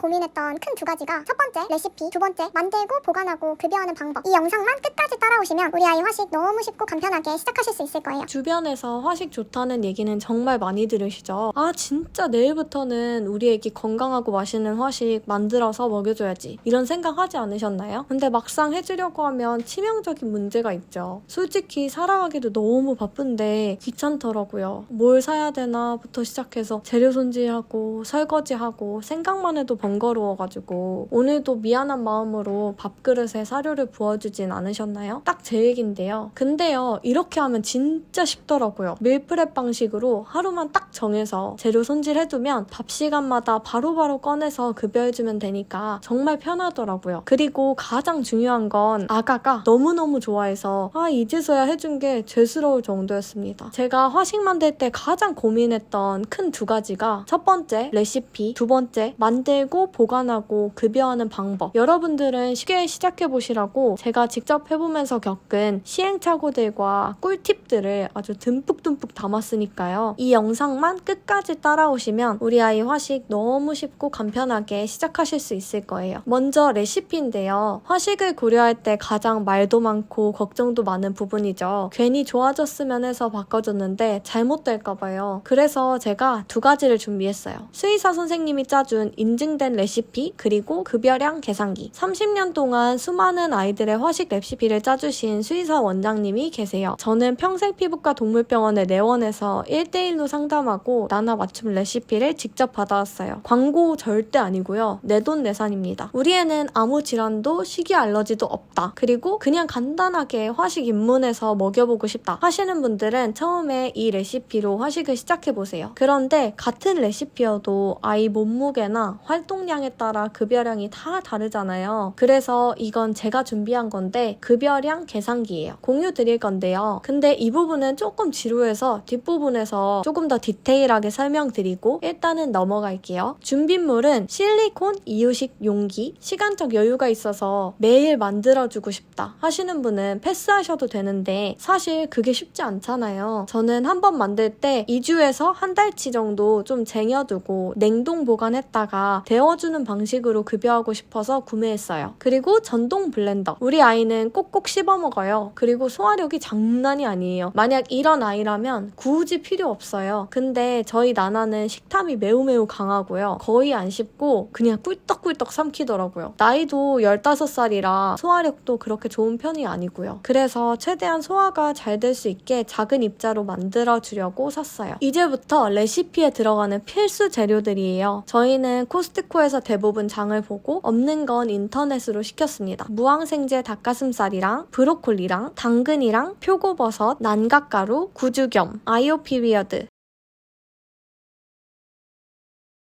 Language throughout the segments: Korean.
고민했던 큰 두 가지가 첫 번째 레시피, 두 번째 만들고 보관하고 급여하는 방법. 이 영상만 끝까지 따라오시면 우리 아이 화식 너무 쉽고 간편하게 시작하실 수 있을 거예요. 주변에서 화식 좋다는 얘기는 정말 많이 들으시죠? 아 진짜 내일부터는 우리 애기 건강하고 맛있는 화식 만들어서 먹여줘야지 이런 생각 하지 않으셨나요? 근데 막상 해주려고 하면 치명적인 문제가 있죠. 솔직히 살아가기도 너무 바쁜데 귀찮더라고요. 뭘 사야 되나 부터 시작해서 재료 손질하고 설거지하고 생각만 해도 번거로워가지고 오늘도 미안한 마음으로 밥그릇에 사료를 부어주진 않으셨나요? 딱 제 얘긴데요. 근데요 이렇게 하면 진짜 쉽더라고요. 밀프렙 방식으로 하루만 딱 정해서 재료 손질해두면 밥 시간마다 바로바로 꺼내서 급여해주면 되니까 정말 편하더라고요. 그리고 가장 중요한 건 아가가 너무너무 좋아해서 이제서야 해준 게 죄스러울 정도였습니다. 제가 화식 만들 때 가장 고민했던 큰 두 가지가 첫 번째 레시피, 두 번째 만들고 보관하고 급여하는 방법. 여러분들은 쉽게 시작해보시라고 제가 직접 해보면서 겪은 시행착오들과 꿀팁들을 아주 듬뿍듬뿍 담았으니까요. 이 영상만 끝까지 따라오시면 우리 아이 화식 너무 쉽고 간편하게 시작하실 수 있을 거예요. 먼저 레시피인데요. 화식을 고려할 때 가장 말도 많고 걱정도 많은 부분이죠. 괜히 좋아졌으면 해서 바꿔줬는데 잘못될까봐요. 그래서 제가 두 가지를 준비했어요. 수의사 선생님이 짜준 인증된 레시피 그리고 급여량 계산기. 30년 동안 수많은 아이들의 화식 레시피를 짜주신 수의사 원장님이 계세요. 저는 평생피부과 동물병원에 내원해서 1대1로 상담하고 나나 맞춤 레시피를 직접 받아왔어요. 광고 절대 아니고요. 내돈내산입니다. 우리 애는 아무 질환도 식이 알러지도 없다. 그리고 그냥 간단하게 화식 입문해서 먹여보고 싶다 하시는 분들은 처음에 이 레시피로 화식을 시작해보세요. 그런데 같은 레시피여도 아이 몸무게나 활동량에 따라 급여량이 다 다르잖아요. 그래서 이건 제가 준비한 건데 급여량 계산기예요. 공유 드릴 건데요. 근데 이 부분은 조금 지루해서 뒷부분에서 조금 더 디테일하게 설명드리고 일단은 넘어갈게요. 준비물은 실리콘 이유식 용기. 시간적 여유가 있어서 매일 만들어주고 싶다 하시는 분은 패스하셔도 되는데 사실 그게 쉽지 않잖아요. 저는 한 번 만들 때 2주에서 한 달치 정도 좀 쟁여두고 냉동 보관했다가 데워주는 방식으로 급여하고 싶어서 구매했어요. 그리고 전동 블렌더. 우리 아이는 꼭꼭 씹어 먹어요. 그리고 소화력이 장난이 아니에요. 만약 이런 아이라면 굳이 필요 없어요. 근데 저희 나나는 식탐이 매우 강하고요. 거의 안 씹고 그냥 꿀떡꿀떡 삼키더라고요. 나이도 15살이라 소화력도 그렇게 좋은 편이 아니고요. 그래서 최대한 소화가 잘 될 수 있게 작은 입자로 만들어주려고 샀어요. 이제부터 레시피에 들어가는 필수 재료들이에요. 저희는 코스트코에서 대부분 장을 보고 없는 건 인터넷으로 시켰습니다. 무항생제 닭가슴살이랑 브로콜리랑 당근이랑 표고버섯, 난각가루, 구주겸, 아이오 피리어드.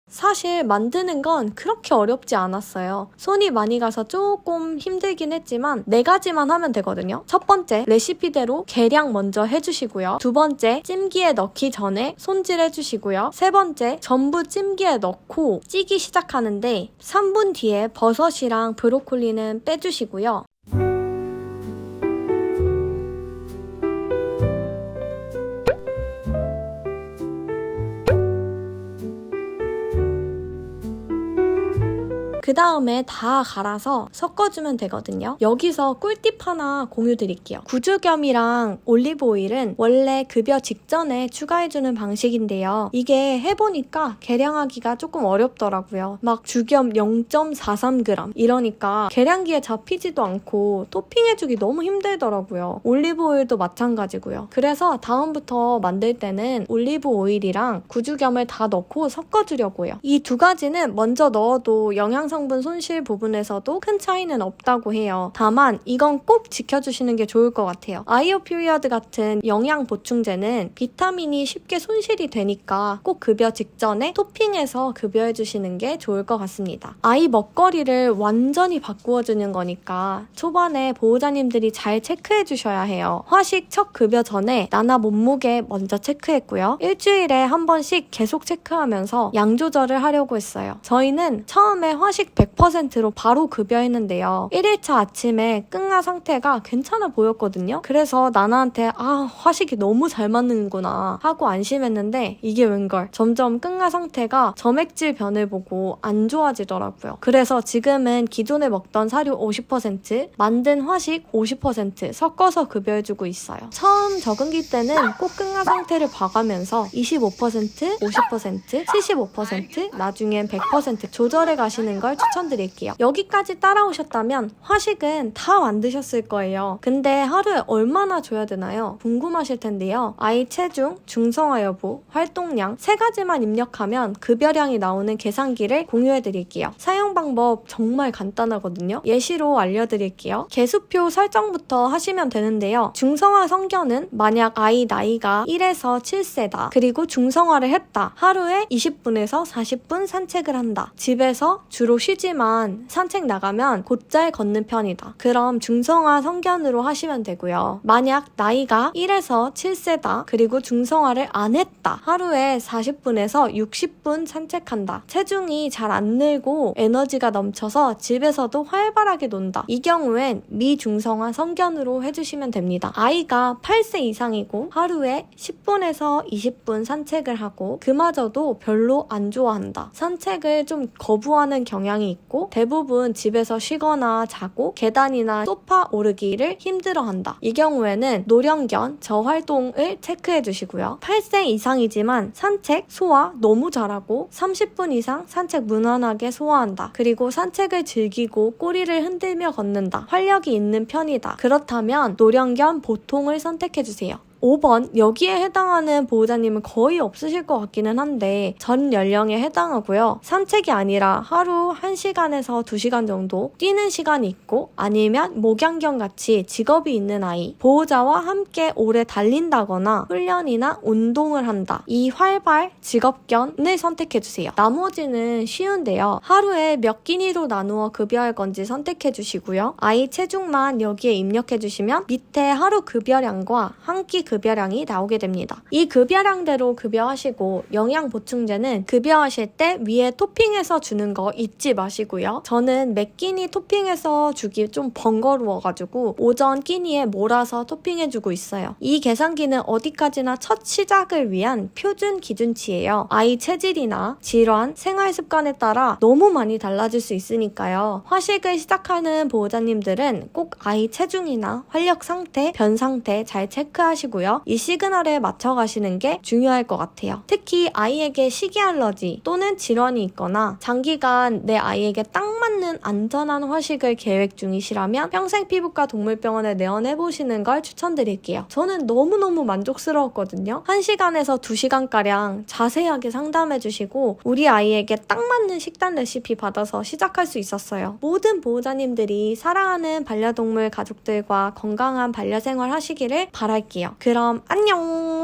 사실 만드는 건 그렇게 어렵지 않았어요. 손이 많이 가서 조금 힘들긴 했지만 4가지만 하면 되거든요. 첫 번째, 레시피대로 계량 먼저 해주시고요. 두 번째, 찜기에 넣기 전에 손질해주시고요. 세 번째, 전부 찜기에 넣고 찌기 시작하는데 3분 뒤에 버섯이랑 브로콜리는 빼주시고요. 그 다음에 다 갈아서 섞어주면 되거든요. 여기서 꿀팁 하나 공유 드릴게요. 구주겸이랑 올리브 오일은 원래 급여 직전에 추가해주는 방식인데요. 이게 해보니까 계량하기가 조금 어렵더라고요. 막 주겸 0.43g 이러니까 계량기에 잡히지도 않고 토핑해주기 너무 힘들더라고요. 올리브 오일도 마찬가지고요. 그래서 다음부터 만들 때는 올리브 오일이랑 구주겸을 다 넣고 섞어주려고요. 이 두 가지는 먼저 넣어도 영양성분 손실 부분에서도 큰 차이는 없다고 해요. 다만 이건 꼭 지켜주시는 게 좋을 것 같아요. 아이오 피리어드 같은 영양 보충제는 비타민이 쉽게 손실이 되니까 꼭 급여 직전에 토핑해서 급여해주시는 게 좋을 것 같습니다. 아이 먹거리를 완전히 바꾸어주는 거니까 초반에 보호자님들이 잘 체크해주셔야 해요. 화식 첫 급여 전에 나나 몸무게 먼저 체크했고요. 일주일에 한 번씩 계속 체크하면서 양 조절을 하려고 했어요. 저희는 처음에 화식 화식 100%로 바로 급여했는데요. 1일차 아침에 끙아 상태가 괜찮아 보였거든요. 그래서 나나한테 화식이 너무 잘 맞는구나 하고 안심했는데 이게 웬걸 점점 끙아 상태가 점액질 변을 보고 안 좋아지더라고요. 그래서 지금은 기존에 먹던 사료 50%, 만든 화식 50% 섞어서 급여해주고 있어요. 처음 적응기 때는 꼭 끙아 상태를 봐가면서 25%, 50%, 75%, 나중엔 100% 조절해 가시는 걸 추천드릴게요. 여기까지 따라오셨다면 화식은 다 만드셨을 거예요. 근데 하루에 얼마나 줘야 되나요? 궁금하실 텐데요. 아이 체중, 중성화 여부, 활동량 3가지만 입력하면 급여량이 나오는 계산기를 공유해 드릴게요. 사용 방법 정말 간단하거든요. 예시로 알려드릴게요. 개수표 설정부터 하시면 되는데요. 중성화 성견은 만약 아이 나이가 1에서 7세다. 그리고 중성화를 했다. 하루에 20분에서 40분 산책을 한다. 집에서 주로 쉬지만 산책 나가면 곧잘 걷는 편이다. 그럼 중성화 성견으로 하시면 되고요. 만약 나이가 1에서 7세다. 그리고 중성화를 안 했다. 하루에 40분에서 60분 산책한다. 체중이 잘 안 늘고 에너지가 넘쳐서 집에서도 활발하게 논다. 이 경우엔 미중성화 성견으로 해주시면 됩니다. 아이가 8세 이상이고 하루에 10분에서 20분 산책을 하고 그마저도 별로 안 좋아한다. 산책을 좀 거부하는 경향이 있고 대부분 집에서 쉬거나 자고 계단이나 소파 오르기를 힘들어한다. 이 경우에는 노령견 저활동을 체크해 주시고요. 8세 이상이지만 산책, 소화 너무 잘하고 30분 이상 산책 무난하게 소화한다. 그리고 산책을 즐기고 꼬리를 흔들며 걷는다. 활력이 있는 편이다. 그렇다면 노령견 보통을 선택해 주세요. 5번 여기에 해당하는 보호자님은 거의 없으실 것 같기는 한데 전 연령에 해당하고요. 산책이 아니라 하루 1시간에서 2시간 정도 뛰는 시간이 있고 아니면 목양견 같이 직업이 있는 아이, 보호자와 함께 오래 달린다거나 훈련이나 운동을 한다. 이 활발 직업견을 선택해주세요. 나머지는 쉬운데요. 하루에 몇 끼니로 나누어 급여할 건지 선택해주시고요. 아이 체중만 여기에 입력해주시면 밑에 하루 급여량과 한 끼 급여량이 나오게 됩니다. 이 급여량대로 급여하시고 영양 보충제는 급여하실 때 위에 토핑해서 주는 거 잊지 마시고요. 저는 몇 끼니 토핑해서 주기 좀 번거로워가지고 오전 끼니에 몰아서 토핑해주고 있어요. 이 계산기는 어디까지나 첫 시작을 위한 표준 기준치예요. 아이 체질이나 질환, 생활 습관에 따라 너무 많이 달라질 수 있으니까요. 화식을 시작하는 보호자님들은 꼭 아이 체중이나 활력 상태, 변 상태 잘 체크하시고요. 이 시그널에 맞춰 가시는 게 중요할 것 같아요. 특히 아이에게 식이 알러지 또는 질환이 있거나 장기간 내 아이에게 딱 맞는 안전한 화식을 계획 중이시라면 평생피부과 동물병원에 내원해보시는 걸 추천드릴게요. 저는 너무너무 만족스러웠거든요. 1시간에서 2시간가량 자세하게 상담해주시고 우리 아이에게 딱 맞는 식단 레시피 받아서 시작할 수 있었어요. 모든 보호자님들이 사랑하는 반려동물 가족들과 건강한 반려생활 하시기를 바랄게요. 그럼 안녕!